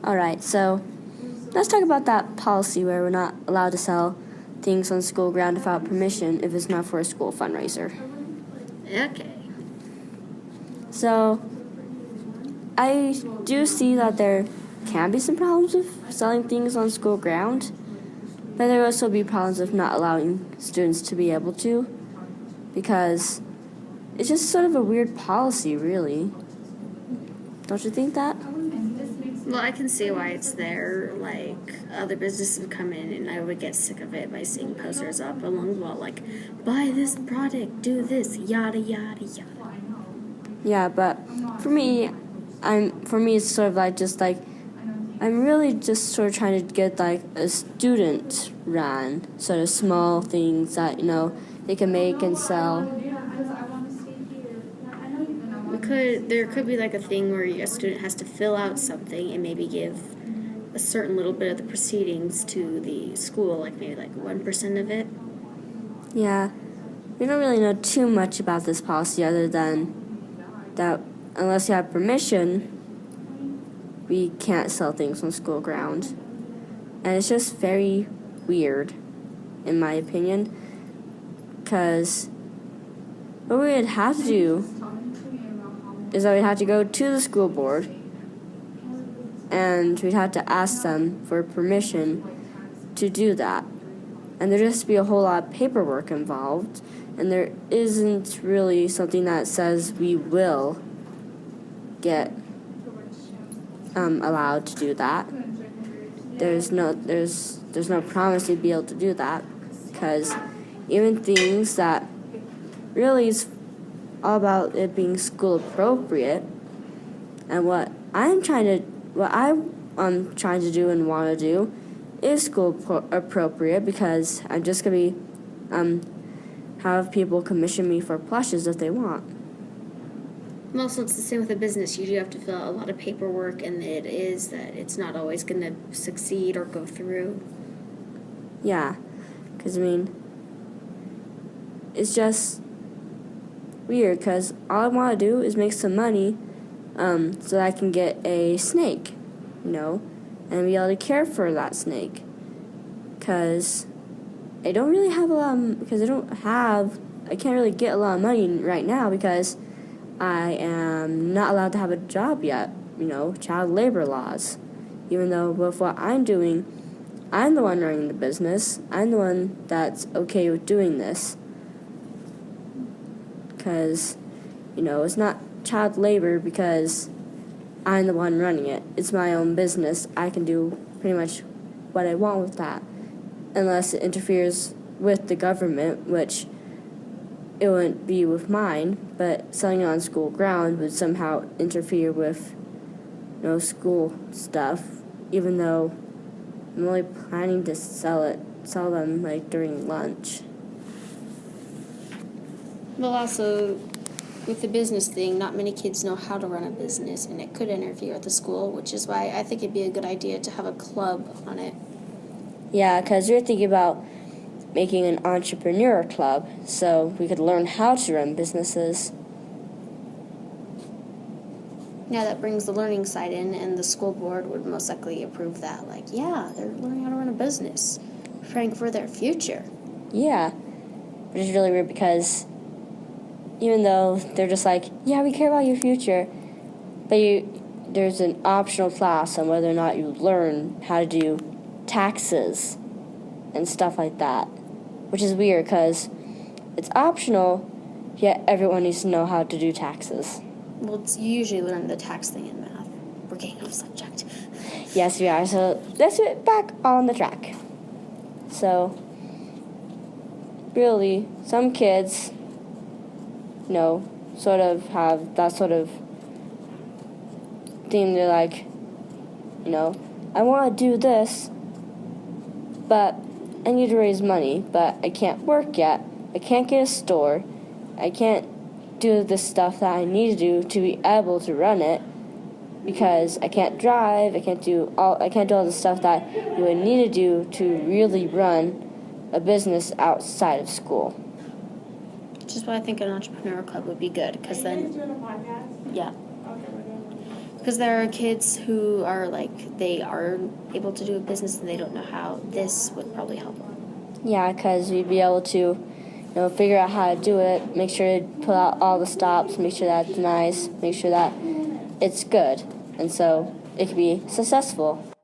Alright, so let's talk about that policy where we're not allowed to sell things on school ground without permission if it's not for a school fundraiser. Okay. So, I do see that there can be some problems with selling things on school ground, but there will also be problems with not allowing students to be able to, because it's just sort of a weird policy, really. Don't you think that? Well, I can see why it's there. Like, other businesses would come in, and I would get sick of it by seeing posters up along the wall, like, buy this product, do this, yada, yada, yada. Yeah, but for me, it's sort of like just like, I'm really just sort of trying to get like a student run, sort of small things that, they can make and sell. There could be like a thing where a student has to fill out something and maybe give a certain little bit of the proceedings to the school, like maybe like 1% of it. Yeah, we don't really know too much about this policy other than that unless you have permission, we can't sell things on school ground. And it's just very weird, in my opinion, because what we would have to do is that we'd have to go to the school board and we'd have to ask them for permission to do that. And there'd just be a whole lot of paperwork involved, and there isn't really something that says we will get allowed to do that. There's no promise you'd be able to do that, because even things that really is all about it being school appropriate, and what I'm trying to do and want to do is school appropriate, because I'm just gonna be have people commission me for plushes if they want. Also, it's the same with a business. You do have to fill out a lot of paperwork, and it's not always going to succeed or go through. Yeah, because it's just weird, because all I want to do is make some money so that I can get a snake, and be able to care for that snake, because I don't really have I can't really get a lot of money right now because I am not allowed to have a job yet, child labor laws. Even though with what I'm doing, I'm the one running the business. I'm the one that's okay with doing this. Because, it's not child labor because I'm the one running it. It's my own business. I can do pretty much what I want with that, unless it interferes with the government, which it wouldn't be with mine, but selling it on school ground would somehow interfere with school stuff, even though I'm only planning to sell them like during lunch. Well, also, with the business thing, not many kids know how to run a business, and it could interfere with the school, which is why I think it'd be a good idea to have a club on it. Yeah, because we're thinking about making an entrepreneur club so we could learn how to run businesses. Yeah, that brings the learning side in, and the school board would most likely approve that. Like, yeah, they're learning how to run a business, praying for their future. Yeah, but it's really weird because even though they're just like, yeah, we care about your future, but there's an optional class on whether or not you learn how to do taxes and stuff like that, which is weird because it's optional, yet everyone needs to know how to do taxes. Well, you usually learn the tax thing in math. We're getting off subject. Yes, we are. So let's get back on the track. So, really, some kids, sort of have that sort of thing. They're like, I want to do this, but I need to raise money, but I can't work yet. I can't get a store. I can't do the stuff that I need to do to be able to run it because I can't drive. I can't do all the stuff that you would need to do to really run a business outside of school. Which is why I think an entrepreneur club would be good, because then, yeah. Because there are kids who are like, they are able to do a business and they don't know how. This would probably help them. Yeah, because you'd be able to, figure out how to do it, make sure to pull out all the stops, make sure that it's nice, make sure that it's good. And so it could be successful.